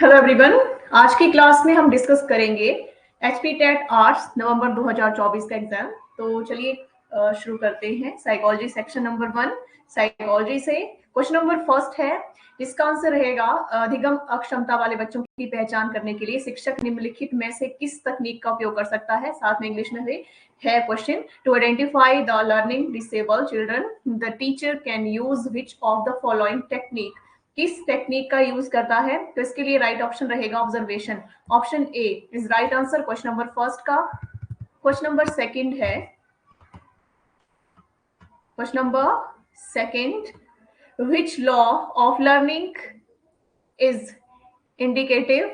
Hello everyone. आज की class में हम डिस्कस करेंगे एचपी टेट आर्ट्स नवंबर 2024 का एग्जाम। तो चलिए शुरू करते हैं। साइकोलॉजी सेक्शन नंबर 1 साइकोलॉजी से क्वेश्चन नंबर फर्स्ट है, इसका आंसर रहेगा अधिगम अक्षमता वाले बच्चों की पहचान करने के लिए शिक्षक निम्नलिखित में से किस तकनीक का उपयोग कर सकता है। साथ में इंग्लिश में भी है question. To identify the learning disable children the teacher can use which of the following technique. किस टेक्निक का यूज करता है? तो इसके लिए राइट ऑप्शन रहेगा observation. Option A is right answer question number first का। क्वेश्चन नंबर सेकंड है, question number second, which law of learning is indicative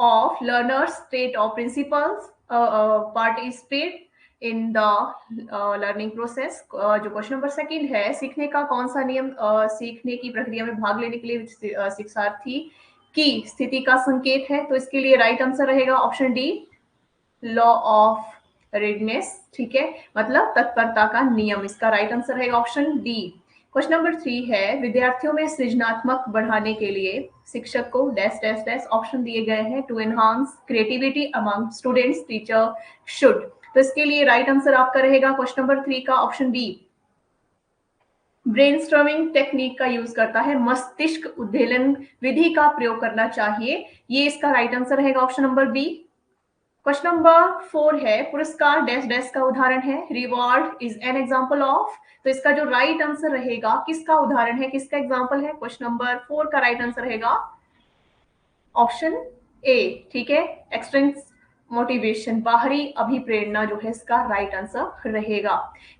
of learner's state of principles participate in the learning process। जो question number second है, सीखने का कौन सा नियम सीखने की प्रक्रिया में भाग लेने के लिए शिक्षार्थी की स्थिति का संकेत है। तो इसके लिए राइट आंसर रहेगा option D, law of redness. ठीक है, मतलब तत्परता का नियम। इसका राइट आंसर रहेगा ऑप्शन डी। क्वेश्चन नंबर 3 है, विद्यार्थियों में सृजनात्मक बढ़ाने के लिए शिक्षक को डैश डैश डैश ऑप्शन दिए गए हैं। To enhance creativity among students teacher should. तो इसके लिए राइट आंसर आपका रहेगा क्वेश्चन नंबर 3 का ऑप्शन बी, ब्रेनस्टॉर्मिंग टेक्निक का यूज करता है, मस्तिष्क उद्वेलन विधि का प्रयोग करना चाहिए। ये इसका राइट आंसर रहेगा option number B. Question number 4 है, पुरस्कार डैश डैश का उदाहरण है, reward is an example of. तो इसका जो राइट आंसर रहेगा, किसका उदाहरण है, किसका एग्जाम्पल है? क्वेश्चन नंबर 4 का राइट आंसर रहेगा ऑप्शन ए। ठीक है, एक्सट्रिंसिक मोटिवेशन, बाहरी अभिप्रेरणा जो है इसका राइट आंसर रहेगा।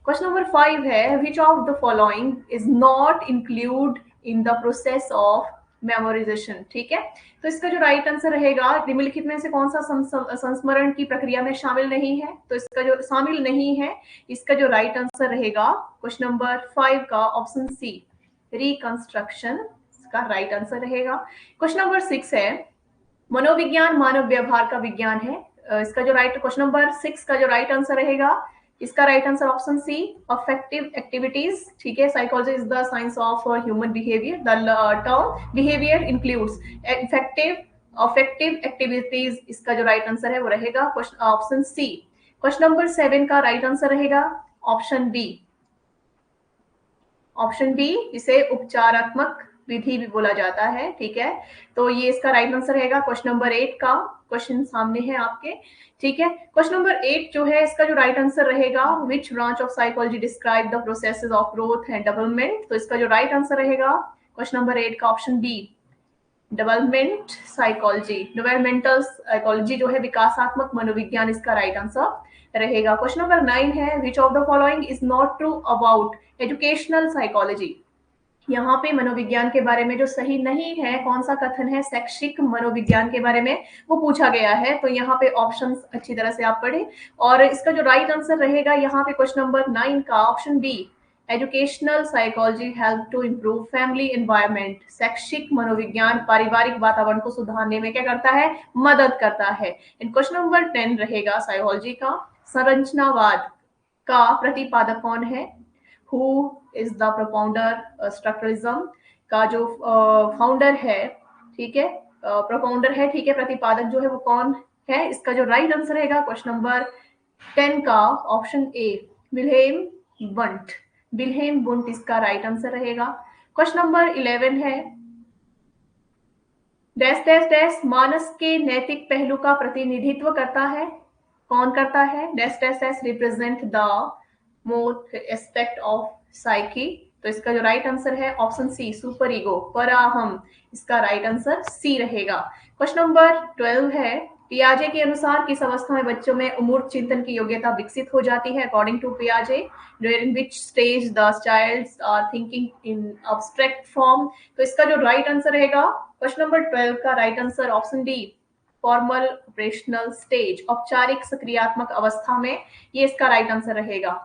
क्वेश्चन नंबर 5 है, which of the following is not include in the process of memorisation. ठीक है, तो इसका जो राइट आंसर रहेगा, निम्नलिखित में से कौन सा संस्मरण की प्रक्रिया में शामिल नहीं है? तो इसका जो शामिल नहीं है, इसका जो राइट आंसर रहेगा क्वेश्चन नंबर 5 का ऑप्शन सी, रिकंस्ट्रक्शन इसका राइट आंसर रहेगा। क्वेश्चन नंबर 6 है, मनोविज्ञान मानव व्यवहार का विज्ञान है। इसका जो राइट क्वेश्चन नंबर 6 का जो राइट आंसर रहेगा, इसका right answer option C, affective activities. ठीक है, psychology is the science of human behaviour. The term behaviour includes effective affective activities. इसका जो राइट आंसर है वो रहेगा ऑप्शन सी। क्वेश्चन नंबर 7 का राइट आंसर रहेगा ऑप्शन बी। ऑप्शन बी, इसे उपचारात्मक विधि भी बोला जाता है। ठीक है, तो ये इसका राइट आंसर रहेगा क्वेश्चन नंबर 8 का। क्वेश्चन सामने है आपके। ठीक है, क्वेश्चन नंबर 8 जो है, इसका जो राइट आंसर रहेगा, which branch of psychology describe the processes of growth and development. तो इसका जो राइट आंसर रहेगा क्वेश्चन नंबर 8 का option B, development psychology. Developmental psychology जो है विकासात्मक मनोविज्ञान, इसका राइट आंसर रहेगा। क्वेश्चन नंबर 9 है, which of the following is not true about educational psychology. यहाँ पे मनोविज्ञान के बारे में जो सही नहीं है, कौन सा कथन है शैक्षिक मनोविज्ञान के बारे में, वो पूछा गया है। तो यहाँ पे ऑप्शंस अच्छी तरह से आप पढ़ें। और इसका जो राइट आंसर रहेगा यहाँ पे क्वेश्चन नंबर 9 का option B, educational psychology help to improve family environment. शैक्षिक मनोविज्ञान पारिवारिक वातावरण को सुधारने में क्या करता है? मदद करता है। इन क्वेश्चन नंबर 10 रहेगा साइकोलॉजी का, संरचनावाद का प्रतिपादक कौन है? Who is the propounder structuralism का जो फाउंडर है। ठीक है, प्रोपाउंडर है। ठीक है, प्रतिपादक जो है वो कौन है? इसका जो राइट आंसर रहेगा क्वेश्चन नंबर 10 का option A, Wilhelm Wundt. Wilhelm Wundt इसका राइट आंसर रहेगा। क्वेश्चन नंबर 11 है, डैश डैश डैश मानस के नैतिक पहलू का प्रतिनिधित्व करता है। कौन करता है? Dash dash dash represent the more aspect of psyche. तो इसका जो राइट आंसर है ऑप्शन सी, सुपर ईगो, पराहम। इसका राइट आंसर सी रहेगा। क्वेश्चन नंबर 12 है, पियाजे के अनुसार किस अवस्था में बच्चों में अमूर्त चिंतन की योग्यता विकसित हो जाती है? अकॉर्डिंग टू पियाजे, during which stage the childs are thinking in abstract form. तो इसका जो राइट आंसर रहेगा क्वेश्चन नंबर 12 का right answer option D, formal operational stage, औपचारिक सक्रियात्मक अवस्था में। ये इसका राइट आंसर रहेगा।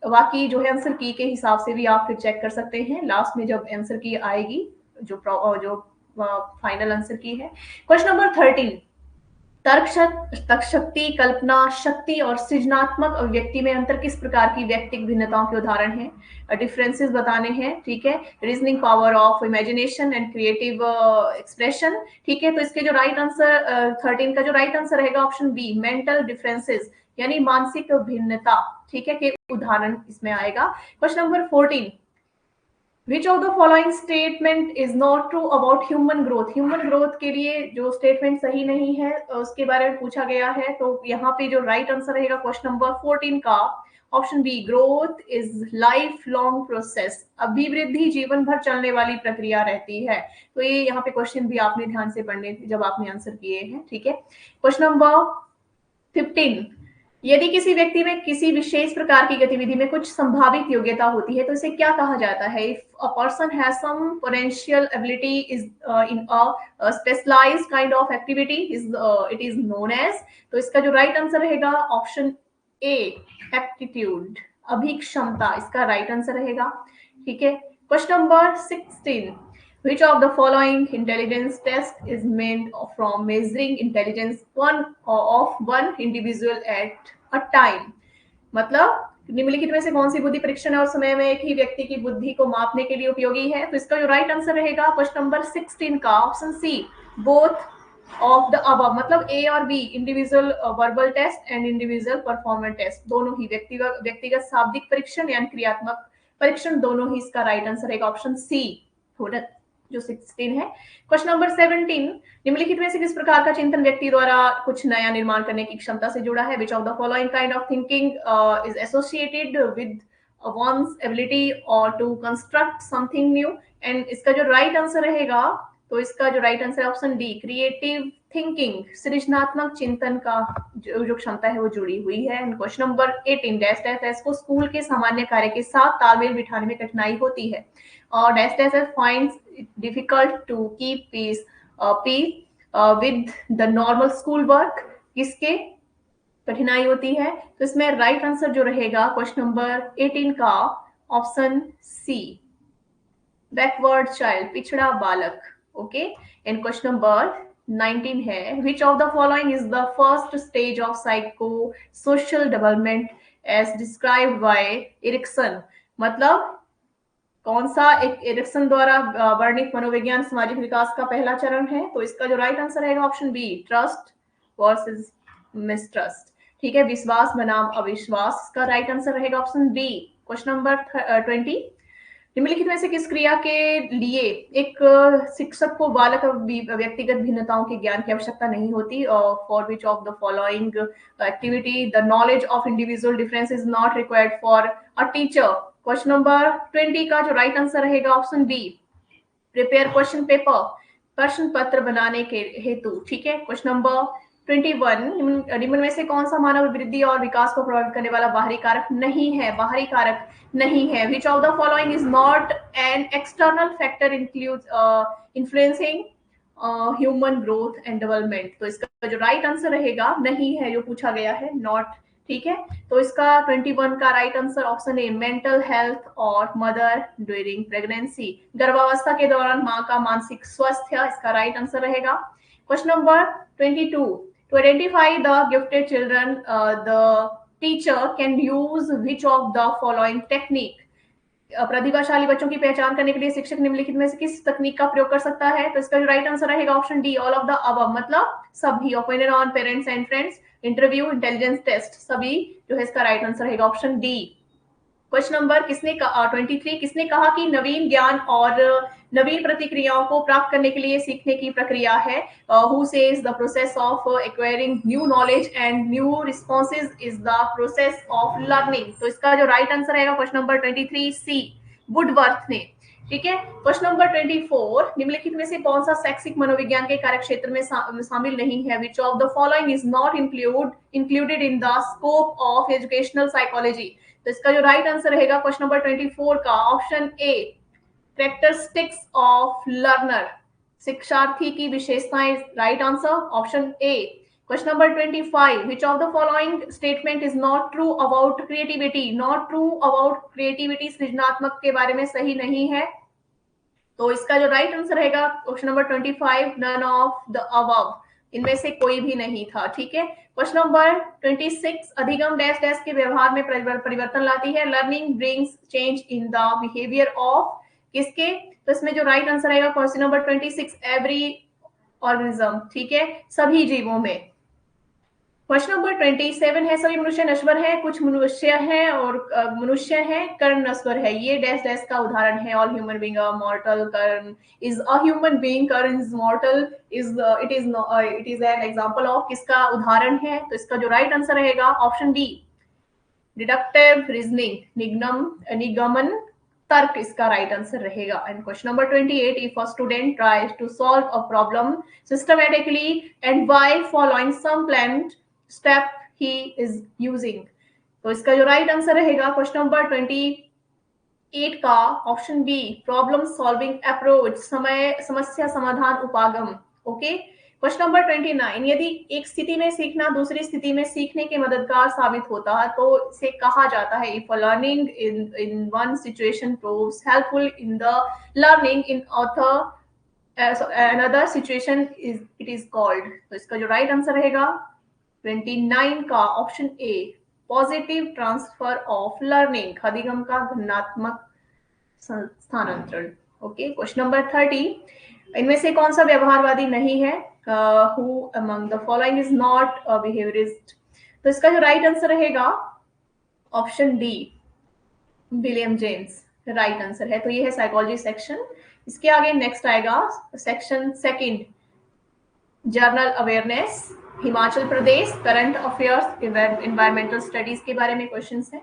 बाकी जो है आंसर की के हिसाब से भी आप फिर चेक कर सकते हैं लास्ट में जब आंसर की आएगी, जो फाइनल आंसर की है। क्वेश्चन नंबर 13, तर्क शक्ति, कल्पना शक्ति और सृजनात्मक अभिव्यक्ति में अंतर किस प्रकार की व्यक्तिगत भिन्नताओं के उदाहरण हैं, डिफरेंसेस बताने हैं, ठीक है। Reasoning power of imagination and creative expression, ठीक है। तो इसके जो राइट आंसर 13 का जो राइट आंसर रहेगा ऑप्शन बी, मेंटल डिफरेंसेस यानी मानसिक भिन्नता, ठीक है, के उदाहरण इसमें आएगा। Question number 14, Which of the following statement is not true about human growth? Human growth के लिए जो स्टेटमेंट सही नहीं है उसके बारे में पूछा गया है। तो यहाँ पे जो राइट आंसर रहेगा क्वेश्चन नंबर 14 का option B, growth is life long process. अभिवृद्धि जीवन भर चलने वाली प्रक्रिया रहती है। तो ये यहाँ पे क्वेश्चन भी आपने ध्यान से पढ़ने थे जब आपने आंसर किए हैं, ठीक है। क्वेश्चन नंबर 15, यदि किसी व्यक्ति में किसी विशेष प्रकार की गतिविधि में कुछ संभावित योग्यता होती है तो इसे क्या कहा जाता है? If a person has some potential ability is in a specialised kind of activity it is known as. तो इसका जो राइट आंसर रहेगा ऑप्शन ए, एप्टीट्यूड, अभिक्षमता इसका राइट आंसर रहेगा, ठीक है। Question number 16, Which of the following intelligence test is meant from measuring intelligence of one individual at a time? मतलब निम्नलिखित में से कौन सी बुद्धि परीक्षण और समय में एक ही व्यक्ति की बुद्धि को मापने के लिए उपयोगी है? तो इसका जो राइट आंसर रहेगा क्वेश्चन नंबर 16 का option C, both of the above. मतलब ए और B, individual verbal test and individual performance test, दोनों ही व्यक्तिगत शाब्दिक परीक्षण या क्रियात्मक परीक्षण, दोनों ही इसका राइट आंसर रहेगा ऑप्शन सी, जो 16 है। क्वेश्चन नंबर 17, निम्नलिखित में से किस प्रकार का चिंतन व्यक्ति द्वारा कुछ नया निर्माण करने की क्षमता से जुड़ा है? Which of the following kind of thinking is associated with one's ability or to construct something new? And इसका जो राइट आंसर रहेगा, तो इसका जो राइट आंसर है ऑप्शन डी, क्रिएटिव थिंकिंग, सृजनात्मक चिंतन का जो क्षमता है वो जुड़ी हुई है। And question number 18, dash dash dash को स्कूल के सामान्य कार्य के साथ तालमेल बिठाने में कठिनाई होती है और dash dash dash finds it difficult to keep peace with the normal school work, किसके कठिनाई होती है? तो इसमें राइट आंसर जो रहेगा क्वेश्चन नंबर 18 का ऑप्शन सी, बैकवर्ड चाइल्ड, पिछड़ा बालक, ओके। एंड क्वेश्चन नंबर 19 है, which of the following is the first stage of psychosocial development as described by Erikson? मतलब कौन सा एक एरिक्सन द्वारा वर्णित मनोविज्ञान सामाजिक विकास का पहला चरण है? तो इसका जो राइट आंसर रहेगा option B, trust versus mistrust, ठीक है, विश्वास बनाम अविश्वास का राइट आंसर रहेगा ऑप्शन बी। क्वेश्चन नंबर 20, निम्नलिखित में से किस क्रिया के लिए एक शिक्षक को बालक व्यक्तिगत भिन्नताओं के ज्ञान की आवश्यकता नहीं होती? For which of the following activity the knowledge of individual difference is not required for a teacher? Question number 20 का जो राइट आंसर रहेगा option B, prepare question paper, प्रश्न पत्र बनाने के हेतु, ठीक है। क्वेश्चन नंबर 21, निम्न में से कौन सा मानव वृद्धि और विकास को प्रभावित करने वाला बाहरी कारक नहीं है? बाहरी कारक नहीं है। Which of the following is not an external factor influencing human growth and development? तो इसका जो राइट आंसर रहेगा नहीं है, जो पूछा गया है, नॉट, ठीक है। तो इसका 21 का राइट आंसर ऑप्शन ए, मेंटल हेल्थ और मदर ड्यूरिंग प्रेगनेंसी, गर्भावस्था के दौरान मां का मानसिक स्वास्थ्य, इसका राइट आंसर रहेगा। Question number 22, to identify the gifted children the teacher can use which of the following technique? प्रतिभाशाली बच्चों की पहचान करने के लिए शिक्षक निम्नलिखित में से किस तकनीक का प्रयोग कर सकता है? तो इसका जो राइट आंसर रहेगा option D, all of the above. मतलब सभी, opinion on parents and friends, interview, intelligence test, सभी जो है इसका राइट आंसर रहेगा ऑप्शन डी। क्वेश्चन नंबर 23, किसने कहा कि नवीन ज्ञान और नवीन प्रतिक्रियाओं को प्राप्त करने के लिए सीखने की प्रक्रिया है? Who says the process of acquiring new knowledge and new responses is the process of learning? तो इसका जो राइट आंसर रहेगा क्वेश्चन नंबर 23 सी, वुडवर्थ ने, ठीक है। क्वेश्चन नंबर 24, निम्नलिखित में से कौन सा शैक्षिक मनोविज्ञान के कार्य क्षेत्र में शामिल नहीं है? Which of the following is not included in the scope of educational psychology? तो इसका जो राइट आंसर रहेगा क्वेश्चन नंबर 24 का option A, characteristics of learner, शिक्षार्थी की विशेषताएं, right answer option A. Question number 25, which of the following statement is not true about creativity? Not true about creativity, सृजनात्मक के बारे में सही नहीं है। तो इसका जो राइट आंसर रहेगा question number 25, none of the above, इनमें से कोई भी नहीं था, ठीक है। क्वेश्चन नंबर 26, अधिगम डैश डैश के व्यवहार में परिवर्तन लाती है। Learning brings change in the behaviour of किसके, तो इसमें जो राइट आंसर आएगा क्वेश्चन नंबर 26, एवरी ऑर्गेनिज्म, ठीक है, सभी जीवों में। क्वेश्चन नंबर 27 है, सभी मनुष्य नश्वर हैं, कुछ मनुष्य हैं और मनुष्य हैं, कर्ण नश्वर है। ये डैश डैश का उदाहरण है। All human being are mortal, Karna is a human being, Karna is mortal, it is an example of किसका उदाहरण है। तो इसका जो राइट आंसर रहेगा ऑप्शन बी, डिडक्टिव रीजनिंग, निगमन तर्क इसका राइट आंसर रहेगा। And question number 28, if a student tries to solve a problem systematically and by following some planned step he is using, तो इसका जो राइट आंसर रहेगा question number 28 का option B, problem solving approach, समस्या समाधान उपागम। Okay. Question number 29, यदि एक स्थिति में सीखना दूसरी स्थिति में सीखने के मददगार साबित होता है तो इसे कहा जाता है, if learning in one situation proves helpful in the learning in another situation it is called. तो इसका जो राइट आंसर रहेगा 29 का option A, positive transfer of learning, अधिगम का धनात्मक स्थानांतरण। ओके। क्वेश्चन नंबर 30, इनमें से कौन सा व्यवहारवादी नहीं है, who among the following is not a behaviourist, तो इसका जो राइट आंसर रहेगा option D, William James, right answer है। तो ये है साइकोलॉजी सेक्शन। इसके आगे नेक्स्ट आएगा section second, general awareness, Himachal Pradesh, current affairs, environmental studies के बारे में क्वेश्चंस हैं।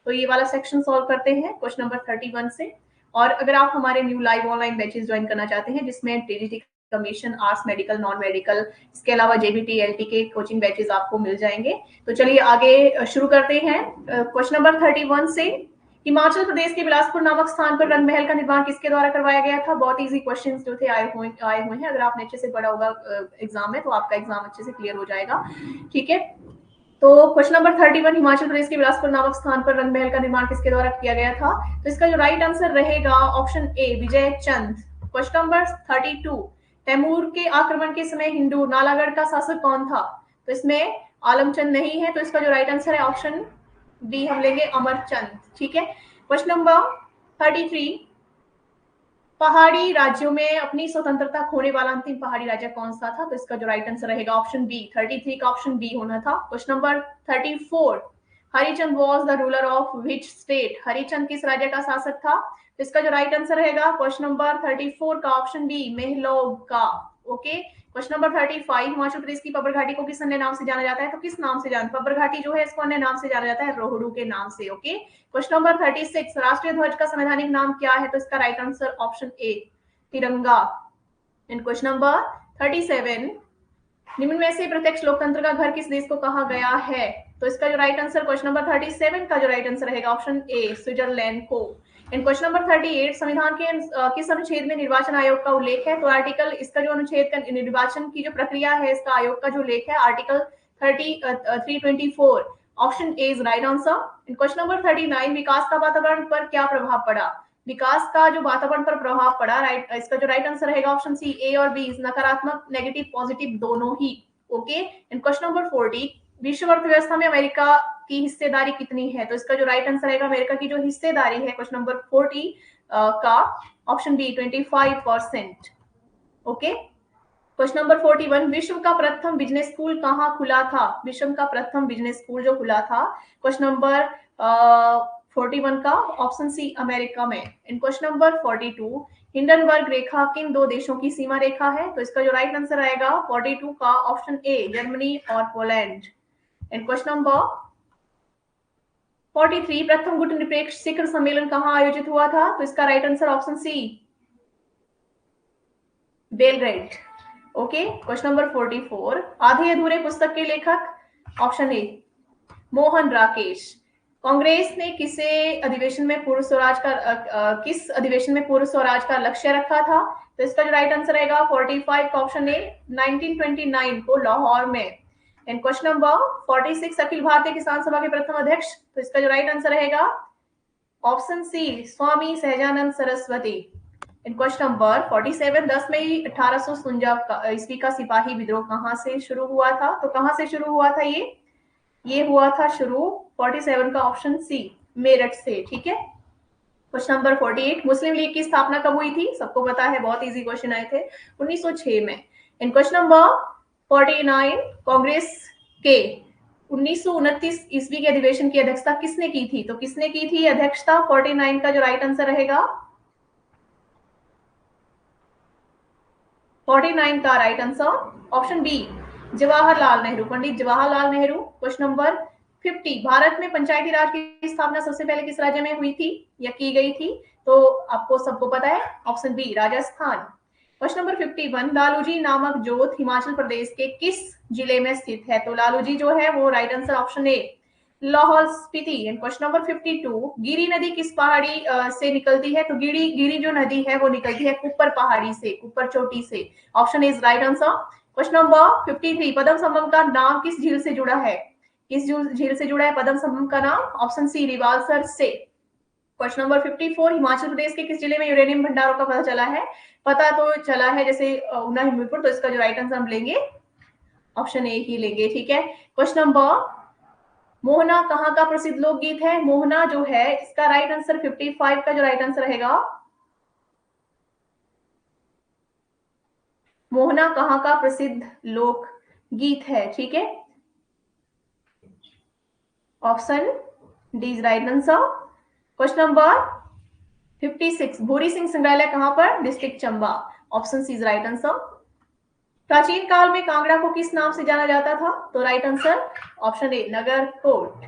तो ये वाला सेक्शन सॉल्व करते हैं क्वेश्चन नंबर 31 से। और अगर आप हमारे new live online batches join करना चाहते हैं जिसमें TGT commission, arts, medical, non medical, इसके अलावा जेबीटी, एलटी के कोचिंग बैचेस आपको मिल जाएंगे। तो चलिए आगे शुरू करते हैं क्वेश्चन नंबर 31 से। हिमाचल प्रदेश के बिलासपुर नामक स्थान पर रंग महल का निर्माण किसके द्वारा करवाया गया था। बहुत इजी क्वेश्चंस जो थे आए हुए हैं। अगर आपने अच्छे से पढ़ा होगा एग्जाम में तो आपका एग्जाम अच्छे से क्लियर हो जाएगा, ठीक है। तो क्वेश्चन नंबर 31, हिमाचल प्रदेश के बिलासपुर नामक स्थान पर रंग महल का निर्माण किसके द्वारा किया गया था, तो इसका जो राइट आंसर रहेगा option A, Vijay Chand. Question number 32, Timur के आक्रमण के समय हिंदू नालागढ़ का शासक कौन था, तो इसमें आलमचंद नहीं है, तो इसका जो राइट आंसर है ऑप्शन बी हम लेंगे, अमरचंद, ठीक है। क्वेश्चन नंबर 33, पहाड़ी राज्यों में अपनी स्वतंत्रता खोने वाला अंतिम पहाड़ी राज्य कौन सा था, तो इसका जो राइट आंसर रहेगा ऑप्शन बी, 33 का ऑप्शन बी होना था। Question number 34, Harichand was the ruler of which state, Harichand किस राज्य का शासक था, तो इसका जो राइट आंसर रहेगा क्वेश्चन नंबर 34 का ऑप्शन बी, मेहलोग का। Okay. Question number 35, Himachal Pradesh की पब्बर घाटी को किस अन्य नाम से जाना जाता है, तो किस नाम से पब्बर घाटी जो है इसको अन्य नाम से जाना जाता है, रोहडू के नाम से। ओके। क्वेश्चन नंबर 36, राष्ट्रीय ध्वज का संवैधानिक नाम क्या है, तो इसका राइट आंसर ऑप्शन ए, तिरंगा। एंड क्वेश्चन नंबर 37, निम्न में से प्रत्यक्ष लोकतंत्र का घर किस देश को कहा गया है, तो इसका जो राइट आंसर क्वेश्चन नंबर 37 का जो राइट आंसर रहेगा ऑप्शन ए, स्विट्जरलैंड को। एंड क्वेश्चन नंबर 38, संविधान के किस अनुच्छेद में निर्वाचन आयोग का उल्लेख है, तो आर्टिकल, इसका जो अनुच्छेद का निर्वाचन की जो प्रक्रिया है इसका आयोग का जो उल्लेख है article 324, option A is right answer. In question number 39, विकास का वातावरण पर क्या प्रभाव पड़ा, विकास का जो वातावरण पर प्रभाव पड़ा, राइट, इसका जो राइट आंसर रहेगा ऑप्शन सी, ए और बी, नकारात्मक, नेगेटिव, पॉजिटिव दोनों ही। ओके। एंड क्वेश्चन नंबर 40, विश्व अर्थव्यवस्था में अमेरिका की हिस्सेदारी कितनी है, तो इसका जो राइट आंसर रहेगा अमेरिका की जो हिस्सेदारी है क्वेश्चन नंबर 40 का option B, 25%। Okay. Question number 41, विश्व का प्रथम बिजनेस स्कूल कहाँ खुला था, विश्व का प्रथम बिजनेस स्कूल जो खुला था क्वेश्चन नंबर 41 का ऑप्शन सी, अमेरिका में। इन क्वेश्चन नंबर 42, हिंडनबर्ग रेखा किन दो देशों की सीमा रेखा है, तो इसका जो राइट आंसर आएगा 42 का ऑप्शन ए, जर्मनी और पोलैंड। एंड क्वेश्चन नंबर 43, प्रथम गुट निरपेक्ष शिखर सम्मेलन कहाँ आयोजित हुआ था, तो इसका right answer option C, Belgrade. Okay. Question number 44, आधे अधूरे पुस्तक के लेखक, ऑप्शन ए, मोहन राकेश। कांग्रेस ने किस अधिवेशन में पूर्व स्वराज का लक्ष्य रखा था, तो इसका जो राइट आंसर रहेगा 45 का ऑप्शन ए, 1929 को लाहौर में। And question number 46, Akhil Bharatiya किसान सभा के प्रथम अध्यक्ष, तो इसका जो राइट आंसर रहेगा ऑप्शन सी, स्वामी सहजानंद सरस्वती। इन क्वेश्चन नंबर 47, 10 मई 1849 ईस्वी का सिपाही विद्रोह कहाँ से शुरू हुआ था? तो कहाँ से शुरू हुआ था ये हुआ था शुरू 47 का ऑप्शन सी, मेरठ से। ठीक है। क्वेश्चन नंबर 48, मुस्लिम लीग की स्थापना कब हुई थी? सबको पता है, बहुत इजी क्वेश्चन आए थे 1906 में। इन क्वेश्चन नंबर 49, कांग्रेस के 1929 ईस्वी के अधिवेशन की अध्यक्षता किसने की थी? तो किसने की थी अध्यक्षता? 49 का जो राइट आंसर रहेगा 49 का right answer option B, Jawaharlal Nehru, Pandit Jawaharlal Nehru. Question number 50, Bharat में पंचायती राज की स्थापना सबसे पहले किस राज्य में हुई थी या की गई थी? तो आपको सबको पता है, option B, Rajasthan. Question number 51, लालूजी नामक जोत हिमाचल प्रदेश के किस जिले में स्थित है? तो लालूजी जो है वो राइट आंसर ऑप्शन ए, लाहौल स्पीति। क्वेश्चन नंबर 52, गिरी नदी किस पहाड़ी से निकलती है? तो गिरी जो नदी है वो निकलती है कुप्पर पहाड़ी से, कुप्पर चोटी से। Option is right answer. Question number 53, पद्म संगम का नाम किस झील से जुड़ा है? किस झील से जुड़ा है पद्म संगम का नाम? ऑप्शन सी, रिवालसर से। क्वेश्चन नंबर 54, हिमाचल प्रदेश के किस जिले में यूरेनियम भंडारों का पता चला है? पता तो चला है जैसे ऊना हमीरपुर, तो इसका जो राइट आंसर हम लेंगे ऑप्शन ए ही लेंगे। ठीक है। क्वेश्चन नंबर, मोहना कहाँ का प्रसिद्ध लोकगीत है? मोहना जो है इसका राइट आंसर 55 का जो राइट आंसर रहेगा, मोहना कहाँ का प्रसिद्ध लोक गीत है? ठीक है, option D is right answer. Question number 56, Bhuri Singh संग्रहालय कहां पर? District Chamba. Option C is right answer. प्राचीन काल में कांगड़ा को किस नाम से जाना जाता था? तो right answer option A, Nagarkot.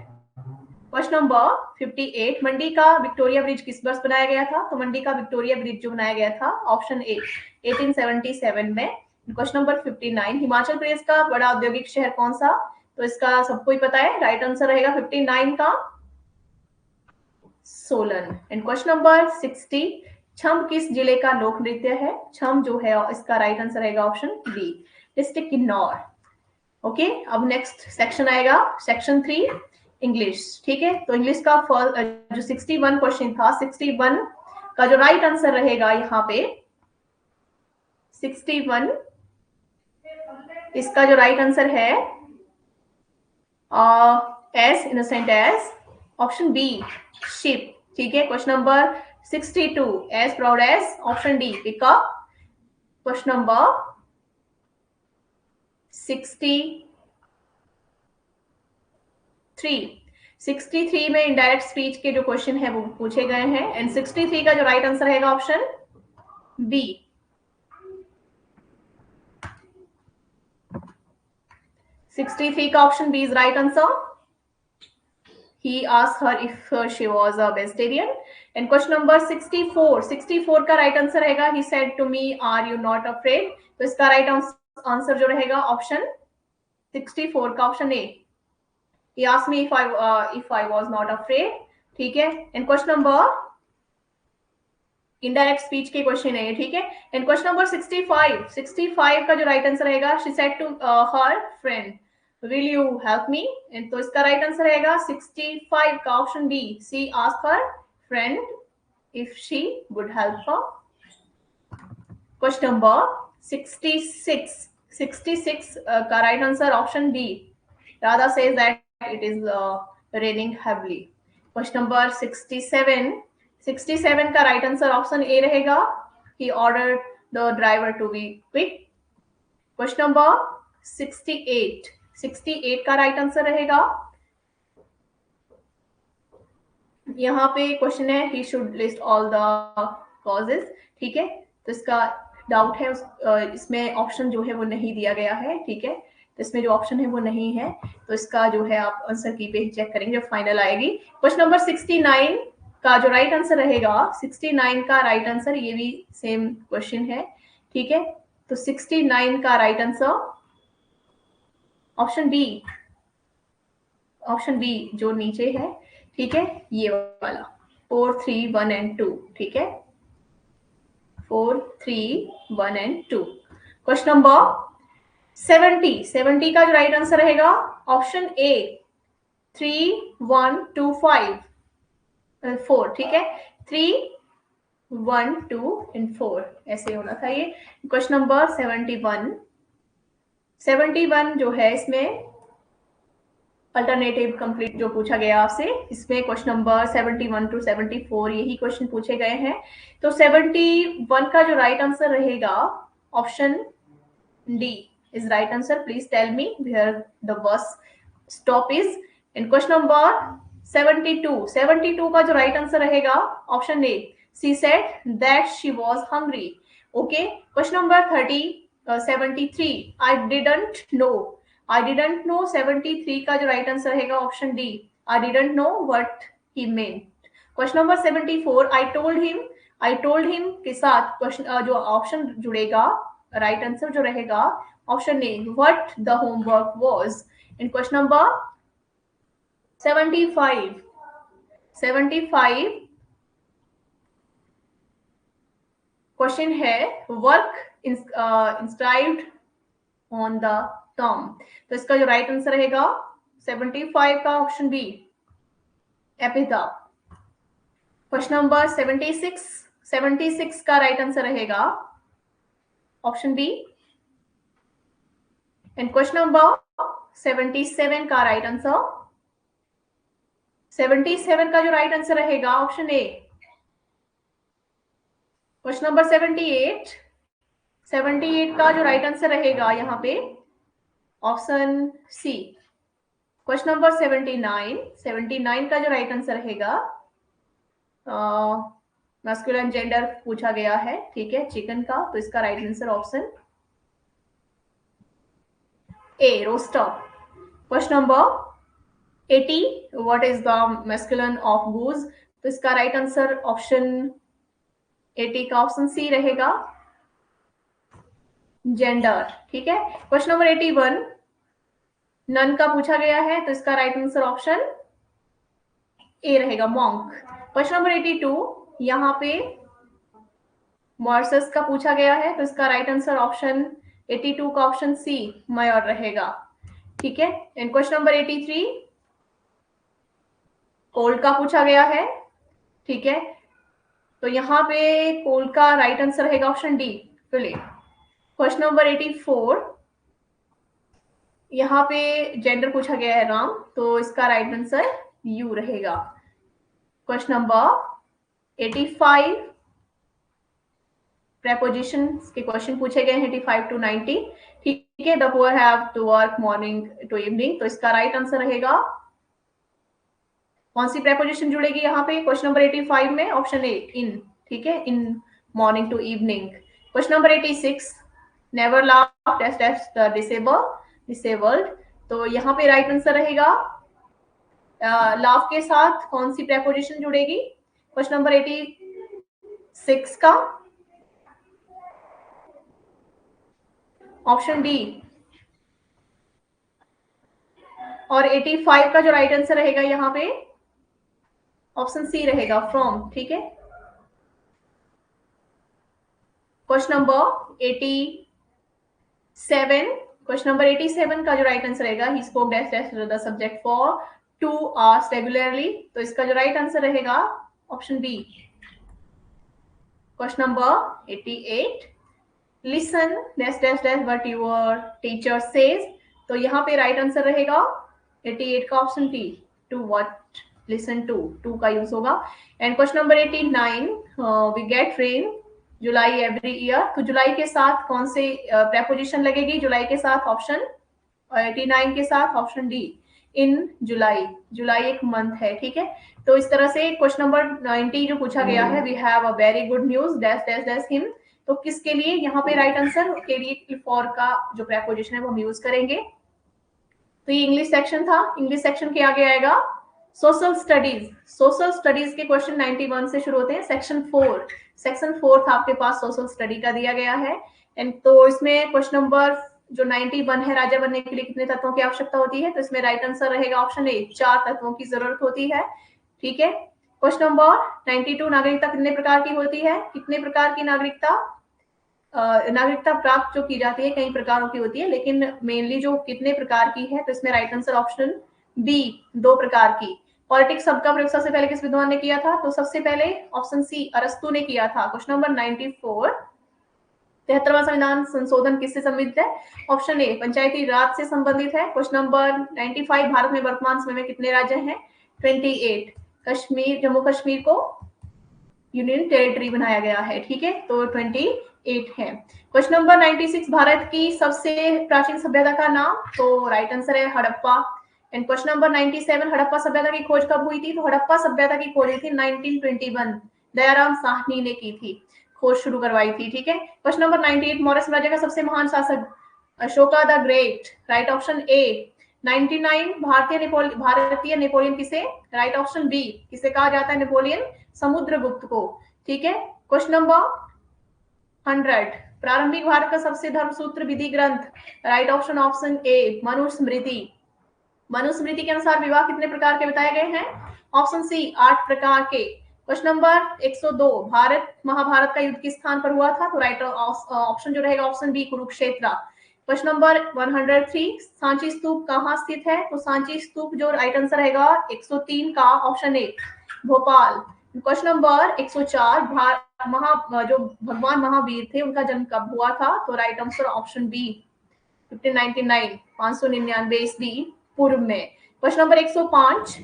Question number 58, Mandi का विक्टोरिया ब्रिज किस वर्ष बनाया गया था? तो मंडी का विक्टोरिया ब्रिज जो बनाया गया था ऑप्शन ए, 1877 में। क्वेश्चन नंबर 59, हिमाचल प्रदेश का बड़ा औद्योगिक शहर कौन सा? तो इसका सबको ही पता है, राइट आंसर रहेगा 59 का सोलन। एंड क्वेश्चन नंबर 60, छम किस जिले का लोक नृत्य है? छम जो है इसका राइट आंसर रहेगा option B, district Kinnaur. Okay, अब नेक्स्ट सेक्शन आएगा, सेक्शन 3, इंग्लिश। ठीक है, तो इंग्लिश का जो 61 क्वेश्चन था, 61 का जो राइट आंसर रहेगा यहाँ पे 61, इसका जो राइट आंसर है as innocent as, option B, ship. ठीक है। Question number 62, as proud as, option D, peacock. Question number 63 में इनडायरेक्ट स्पीच के जो क्वेश्चन है वो पूछे गए हैं। एंड 63 का जो राइट आंसर रहेगा ऑप्शन बी, 63 का option B is right answer. He asked her if she was a vegetarian. And question number 64 का राइट आंसर रहेगा, he said to me, are you not afraid? तो इसका right answer जो रहेगा option 64 का option A, he asked me if I was not afraid. ठीक है। And question number, indirect speech के क्वेश्चन है ये। ठीक है। एंड क्वेश्चन नंबर 65 का जो राइट आंसर रहेगा, she said to her friend, will you help me? And तो इसका राइट आंसर रहेगा 65 का option B, she asked her friend if she would help her. Question number 66 का right answer option B, Radha says that it is raining heavily. Question number 67 का right answer option ए रहेगा, he ordered the driver to be quick. Question number 68 का right answer रहेगा, यहाँ पे question है he should list all the causes. ठीक है, तो इसका डाउट है इसमें ऑप्शन जो है वो नहीं दिया गया है। ठीक है, तो इसमें जो ऑप्शन है वो नहीं है, तो इसका जो है आप आंसर की पे चेक करेंगे जब फाइनल आएगी। क्वेश्चन नंबर 69 का जो राइट आंसर रहेगा, 69 का राइट आंसर, ये भी सेम क्वेश्चन है। ठीक है, तो 69 का राइट आंसर ऑप्शन बी जो नीचे है। ठीक है, ये वाला 4, 3, 1 एंड 2। ठीक है, 4, 3, 1 एंड 2। क्वेश्चन नंबर 70 का जो राइट आंसर रहेगा ऑप्शन ए, 3, 1, 2, 5, 4। ठीक है, 3, 1, 2 and 4 ऐसे होना था ये। क्वेश्चन नंबर 71 जो है इसमें अल्टरनेटिव कंप्लीट जो पूछा गया आपसे, इसमें क्वेश्चन नंबर 71 टू 74 यही क्वेश्चन पूछे गए हैं। तो 71 का जो राइट आंसर रहेगा option D is right answer. Please tell me where the bus stop is. In question number 72 का जो राइट आंसर रहेगा option A, she said that she was hungry. Okay, question number 73 I didn't know 73 का जो right answer रहेगा option D, I didn't know what he meant. Question number 74 I told him के साथ question जो option जुड़ेगा right answer जो रहेगा option A, what the homework was. In question number 75 question है work inscribed on the tomb. तो इसका जो राइट आंसर रहेगा 75 का option B, epitaph. Question number 76 का राइट आंसर रहेगा option B. And question number 77 का राइट आंसर 77 का जो राइट आंसर रहेगा ऑप्शन ए। क्वेश्चन नंबर 78 का जो राइट आंसर रहेगा यहाँ पे ऑप्शन सी। क्वेश्चन नंबर 79 का जो राइट आंसर रहेगा मैस्कुलिन जेंडर पूछा गया है, ठीक है, चिकन का, तो इसका right answer option A, rooster. Question number 80 what is the masculine of goose. तो इसका राइट आंसर ऑप्शन 80 का ऑप्शन सी रहेगा, जेंडर, ठीक है। क्वेश्चन नंबर 81 नन का पूछा गया है, तो इसका राइट आंसर ऑप्शन ए रहेगा, मॉन्क। क्वेश्चन नंबर 82 यहाँ पे मॉर्सस का पूछा गया है, तो इसका राइट आंसर ऑप्शन 82 का ऑप्शन सी, मायोर रहेगा, ठीक है। एंड क्वेश्चन नंबर 83 कोल्ड का पूछा गया है, ठीक है, तो यहाँ पे कोल्ड का राइट आंसर रहेगा option D, Philip. Question number 84 यहाँ पे जेंडर पूछा गया है राम, तो इसका राइट आंसर यू रहेगा। क्वेश्चन नंबर 85 प्रेपोजिशन के क्वेश्चन पूछे गए हैं 85 टू 90, ठीक है। The poor have to work morning to evening, तो इसका राइट आंसर रहेगा कौन सी प्रेपोजिशन जुड़ेगी यहाँ पे क्वेश्चन नंबर 85 में, ऑप्शन ए, इन, ठीक है, in morning to evening. Question number 86 never laugh test the disabled, तो यहाँ पे राइट आंसर रहेगा लाफ के साथ कौन सी प्रेपोजिशन जुड़ेगी क्वेश्चन नंबर 86 का ऑप्शन डी। और 85 का जो राइट आंसर रहेगा यहाँ पे ऑप्शन सी रहेगा, फ्रॉम, ठीक है। क्वेश्चन नंबर 87 का जो राइट आंसर रहेगा he spoke dash the subject for 2 hours regularly, तो इसका जो राइट आंसर रहेगा option B. Question number 88 listen dash dash dash what your teacher says, तो यहाँ पे राइट आंसर रहेगा 88 का option T, to what listen to का यूज होगा। And question number 89 we get rain July every year, तो जुलाई के साथ कौन से प्रेपोजिशन लगेगी जुलाई के साथ, ऑप्शन 89 के साथ ऑप्शन डी, इन जुलाई एक मंथ है, ठीक है। तो इस तरह से क्वेश्चन नंबर 90 जो पूछा गया है, we have a very good news dash dash dash him, तो किसके लिए यहाँ पे राइट आंसर के लिए फॉर का जो प्रेपोजिशन है वो हम यूज करेंगे। तो ये इंग्लिश सेक्शन था। इंग्लिश सेक्शन के आगे आएगा सोशल स्टडीज के क्वेश्चन 91 से शुरू होते हैं। सेक्शन 4 था आपके पास, सोशल स्टडी का दिया गया है। एंड तो इसमें क्वेश्चन नंबर जो 91 है, राजा बनने के लिए कितने तत्वों की आवश्यकता होती है, तो इसमें राइट आंसर रहेगा ऑप्शन ए, 4 तत्वों की जरूरत होती है, ठीक है। क्वेश्चन नंबर 92 नागरिकता कितने प्रकार की होती है, कितने प्रकार की नागरिकता प्राप्त जो की जाती है कई प्रकारों की होती है, लेकिन मेनली जो कितने प्रकार की है, तो इसमें राइट आंसर ऑप्शन बी, 2 प्रकार की। पॉलिटिक्स शब्द का प्रयोग सबसे पहले किस विद्वान ने किया था? तो सबसे पहले ऑप्शन सी अरस्तु ने किया था। क्वेश्चन नंबर 94, 73वां संविधान संशोधन किससे संबंधित है? ऑप्शन ए पंचायती राज से संबंधित है। क्वेश्चन नंबर 95, भारत में वर्तमान समय में कितने राज्य हैं? 28। कश्मीर, जम्मू कश्मीर को यूनियन टेरिटरी बनाया गया है, ठीक है, तो 28 है। क्वेश्चन नंबर 96, भारत की सबसे प्राचीन सभ्यता का नाम? तो राइट आंसर है Harappa. And question number 97, Harappa सभ्यता की खोज कब हुई थी? तो हड़प्पा सभ्यता की खोज हुई थी 1921, दयाराम साहनी ने की थी, खोज शुरू करवाई थी, ठीक है। क्वेश्चन नंबर 98, मौर्य साम्राज्य का सबसे महान शासक? Ashoka the great, right option A. 99, भारतीय नेपोलियन किसे? राइट ऑप्शन बी, किसे कहा जाता है नेपोलियन? समुद्रगुप्त को, ठीक है। क्वेश्चन नंबर 100, प्रारंभिक भारत का सबसे धर्मसूत्र विधि ग्रंथ? Right option A Manusmriti. Manusmriti के अनुसार विवाह कितने प्रकार के बताए गए हैं? ऑप्शन सी 8 प्रकार के। क्वेश्चन नंबर 102, भारत महाभारत का युद्ध किस स्थान पर हुआ था? तो राइट ऑप्शन जो रहेगा option B Kurukshetra. Question number 103, Sanchi Stupa कहाँ स्थित है? तो सांची स्तूप जो राइट आंसर रहेगा 103 का ऑप्शन ए भोपाल। क्वेश्चन नंबर 104, जो भगवान महावीर थे उनका जन्म कब हुआ था? तो राइट आंसर ऑप्शन बी 1599, 599 ईस्वी पूर्व में। क्वेश्चन नंबर 105,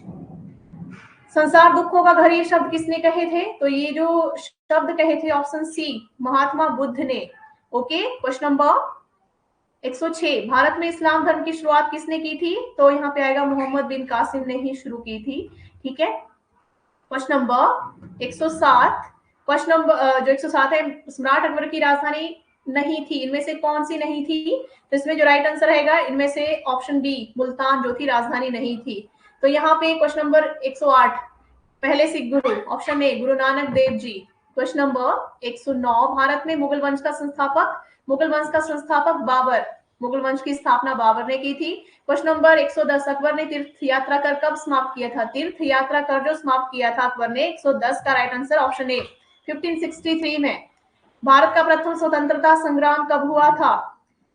संसार दुखों का घर ये शब्द किसने कहे थे? तो ये जो शब्द कहे थे ऑप्शन सी महात्मा बुद्ध ने। ओके। क्वेश्चन नंबर 106, भारत में इस्लाम धर्म की शुरुआत किसने की थी? तो यहाँ पे आएगा मोहम्मद बिन कासिम ने ही शुरू की थी, ठीक है। क्वेश्चन नंबर 107, क्वेश्चन नंबर जो 107 है, सम्राट अकबर की राजधानी नहीं थी, इनमें से कौन सी नहीं थी? तो इसमें जो राइट आंसर रहेगा इनमें से ऑप्शन बी मुल्तान जो थी राजधानी नहीं थी। तो यहाँ पे क्वेश्चन नंबर 108, पहले सिख गुरु? Option A Guru Nanak Dev ji. Question number 109, Bharat में मुगल वंश का संस्थापक? मुगल वंश का संस्थापक बाबर, मुगल वंश की स्थापना बाबर ने की थी। क्वेश्चन नंबर 110, अकबर ने तीर्थ यात्रा कर कब समाप्त किया था? तीर्थ यात्रा कर जो समाप्त किया था अकबर ने 110 का राइट आंसर ऑप्शन ए 1563 में। भारत का प्रथम स्वतंत्रता संग्राम कब हुआ था?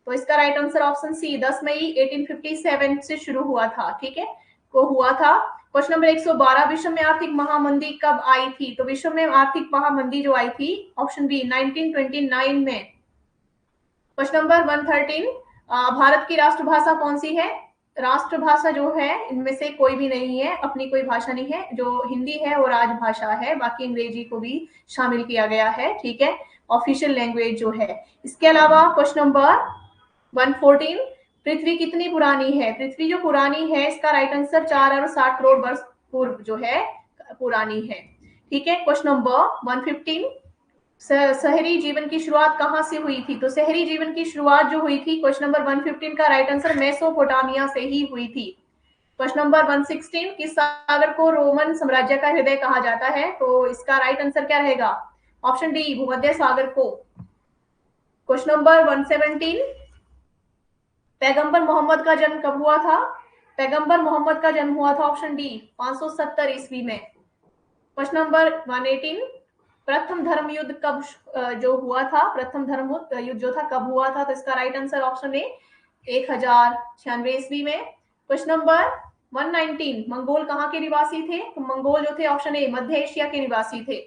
तो इसका राइट आंसर ऑप्शन सी 10 मई 1857 से शुरू हुआ था, ठीक है, को हुआ था। क्वेश्चन नंबर 112, विश्व में आर्थिक महामंदी कब आई थी? तो विश्व में आर्थिक महामंदी जो आई थी ऑप्शन बी 1929 में। क्वेश्चन नंबर 113, भारत की राष्ट्रभाषा कौन सी है? राष्ट्रभाषा जो है इनमें से कोई भी नहीं है, अपनी कोई भाषा नहीं है, जो हिंदी है वो राजभाषा है, बाकी अंग्रेजी को भी शामिल किया गया है, ठीक है, ऑफिशियल लैंग्वेज जो है। इसके अलावा क्वेश्चन नंबर 114, पृथ्वी कितनी पुरानी है? पृथ्वी जो पुरानी है इसका राइट आंसर 4 अरब 60 करोड़ वर्ष पूर्व जो है पुरानी है, ठीक है। क्वेश्चन नंबर 115, शहरी जीवन की शुरुआत कहाँ से हुई थी? तो शहरी जीवन की शुरुआत जो हुई थी क्वेश्चन नंबर 115 का राइट आंसर मेसोपोटामिया से ही हुई थी। क्वेश्चन नंबर 116, किस सागर को रोमन साम्राज्य का हृदय कहा जाता है? तो इसका राइट आंसर क्या रहेगा? ऑप्शन डी भूमध्य सागर को। क्वेश्चन नंबर 117, पैगंबर मोहम्मद का जन्म कब हुआ था? पैगंबर मोहम्मद का जन्म हुआ था ऑप्शन डी 570 ईस्वी में। क्वेश्चन नंबर 118, प्रथम धर्म युद्ध कब जो हुआ था, प्रथम धर्म युद्ध जो था कब हुआ था? तो इसका राइट आंसर ऑप्शन ए 1096 ईस्वी में। क्वेश्चन नंबर 119, मंगोल कहाँ के निवासी थे? तो मंगोल जो थे ऑप्शन ए मध्य एशिया के निवासी थे।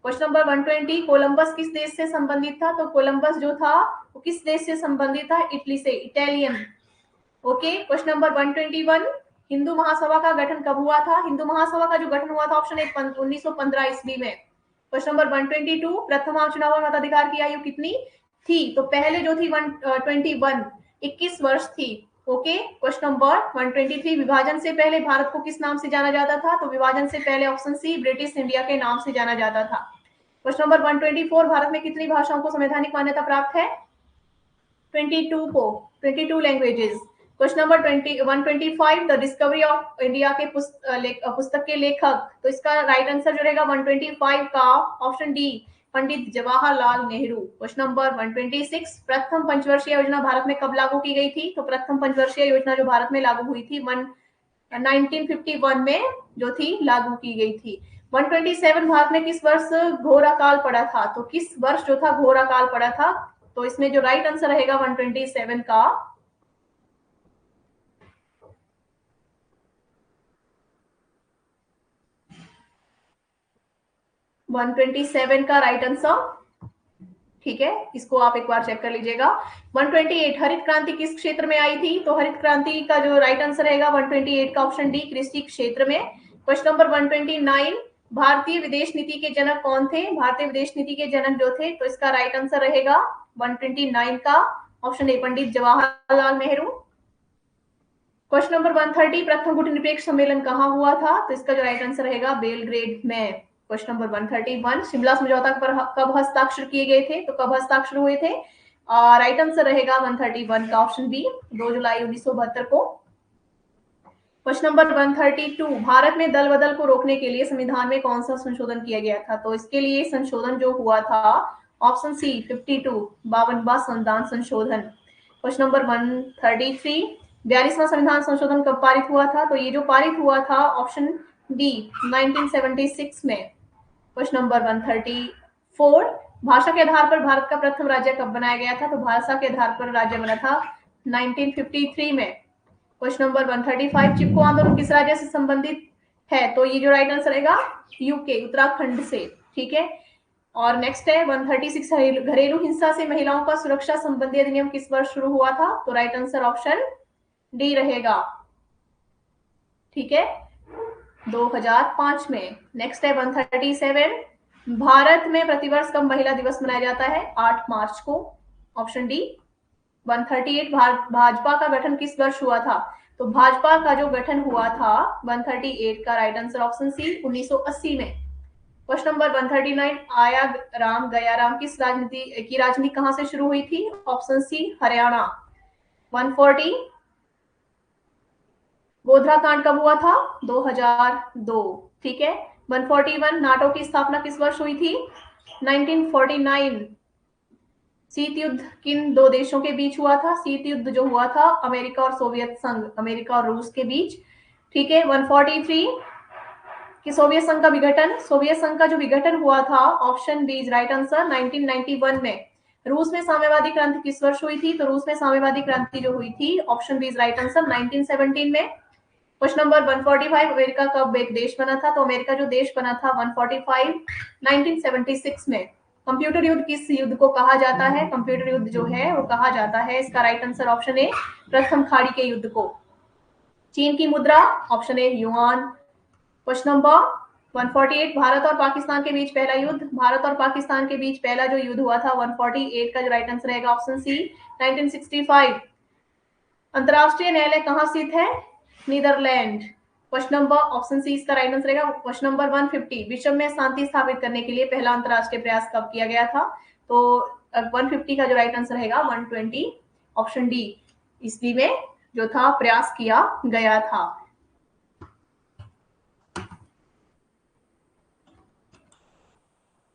क्वेश्चन नंबर 120, कोलंबस किस देश से संबंधित था? तो कोलंबस जो था वो किस देश से संबंधित था? इटली से, Italian. Okay. Question number 121, Hindu Mahasabha का गठन कब हुआ था? हिंदू महासभा का जो गठन हुआ था ऑप्शन ए 1915 ईस्वी में। क्वेश्चन नंबर 122, प्रथम चुनाव में मताधिकार की आयु कितनी थी? तो पहले जो थी 121 21 वर्ष थी। ओके। क्वेश्चन नंबर 123, विभाजन से पहले भारत को किस नाम से जाना जाता था? तो विभाजन से पहले ऑप्शन सी ब्रिटिश इंडिया के नाम से जाना जाता था। क्वेश्चन नंबर 124, भारत में कितनी भाषाओं को संवैधानिक मान्यता प्राप्त है? 22 को, 22 languages. Question number 125, the discovery of India के पुस्तक के लेखक? तो इसका राइट आंसर जो रहेगा 125 का ऑप्शन डी पंडित जवाहरलाल नेहरू। क्वेश्चन नंबर 126, प्रथम पंचवर्षीय योजना भारत में कब लागू की गई थी? तो प्रथम पंचवर्षीय योजना जो भारत में लागू हुई थी 1951 में जो थी लागू की गई थी। 127, भारत में किस वर्ष घोर अकाल पड़ा था? तो किस वर्ष जो था घोर अकाल पड़ा था? तो इसमें जो राइट आंसर रहेगा 127 का 127 का राइट आंसर, ठीक है, इसको आप एक बार चेक कर लीजिएगा। 128 हरित क्रांति किस क्षेत्र में आई थी? तो हरित क्रांति का जो राइट आंसर रहेगा 128 का ऑप्शन डी, कृषि क्षेत्र में। क्वेश्चन नंबर 129 भारतीय विदेश नीति के जनक कौन थे? भारतीय विदेश नीति के जनक जो थे, तो इसका राइट आंसर रहेगा 129 का ऑप्शन ए, पंडित जवाहरलाल नेहरू। क्वेश्चन नंबर 130 प्रथम गुटनिरपेक्ष सम्मेलन कहाँ हुआ था? तो इसका जो राइट आंसर रहेगा बेलग्रेड में। क्वेश्चन नंबर 131 शिमला समझौता पर कब हस्ताक्षर किए गए थे? तो कब हस्ताक्षर हुए थे? राइट आंसर रहेगा 131 का ऑप्शन बी, 2 जुलाई 1972 को। क्वेश्चन नंबर 132 भारत में दल बदल को रोकने के लिए संविधान में कौन सा संशोधन किया गया था? तो इसके लिए संशोधन जो हुआ था ऑप्शन सी 52 52वां संविधान संशोधन। क्वेश्चन नंबर 133 42वां संविधान संशोधन कब पारित हुआ था? तो ये जो पारित हुआ था ऑप्शन डी 1976 में। क्वेश्चन नंबर 134 भाषा के आधार पर भारत का प्रथम राज्य कब बनाया गया था? तो भाषा के आधार पर राज्य बना था 1953 में। क्वेश्चन नंबर 135 चिपको आंदोलन किस राज्य से संबंधित है? तो ये जो राइट आंसर रहेगा यूके, उत्तराखंड से, ठीक है। और नेक्स्ट है 136 घरेलू हिंसा से महिलाओं का सुरक्षा संबंधी अधिनियम किस वर्ष शुरू हुआ था? तो राइट आंसर ऑप्शन डी रहेगा, ठीक है, 2005 में। नेक्स्ट है 137 भारत में प्रतिवर्ष कब महिला दिवस मनाया जाता है? 8 मार्च को, ऑप्शन डी। 138 भाजपा का गठन किस वर्ष हुआ था? तो भाजपा का जो गठन हुआ था 138 का राइट आंसर ऑप्शन सी 1980 में। क्वेश्चन नंबर 139 आया राम गया राम किस राजनीति कहां से शुरू हुई थी? Option C Haryana. 140 गोधरा कांड कब हुआ था? 2002, ठीक है। 141 नाटो की स्थापना किस वर्ष हुई थी? 1949। शीत युद्ध किन दो देशों के बीच हुआ था? शीत युद्ध जो हुआ था अमेरिका और सोवियत संघ, अमेरिका और रूस के बीच, ठीक है। 143 कि सोवियत संघ का विघटन, सोवियत संघ का जो विघटन हुआ था option B is right answer 1991 में। रूस में साम्यवादी क्रांति किस वर्ष हुई थी? तो रूस में साम्यवादी क्रांति जो हुई थी option B is right answer 1917 में। क्वेश्चन नंबर 145 अमेरिका कब एक देश बना था? तो अमेरिका जो देश बना था 145 1976 में। कंप्यूटर युद्ध किस युद्ध को कहा जाता है? कंप्यूटर युद्ध जो है वो कहा जाता है, इसका राइट आंसर ऑप्शन ए प्रथम खाड़ी के युद्ध को। चीन की मुद्रा option A yuan. Question number 148 Bharat और पाकिस्तान के बीच पहला युद्ध, भारत और पाकिस्तान के बीच पहला जो युद्ध हुआ था 148 का जो राइट आंसर रहेगा ऑप्शन सी 1965। अंतरराष्ट्रीय न्यायालय कहां स्थित है? Netherlands. Question number option C इसका राइट आंसर रहेगा। क्वेश्चन नंबर 150 विश्व में शांति स्थापित करने के लिए पहला अंतरराष्ट्रीय प्रयास कब किया गया था? तो 150 का जो राइट आंसर रहेगा 120 ऑप्शन डी ईस्वी में जो था प्रयास किया गया था।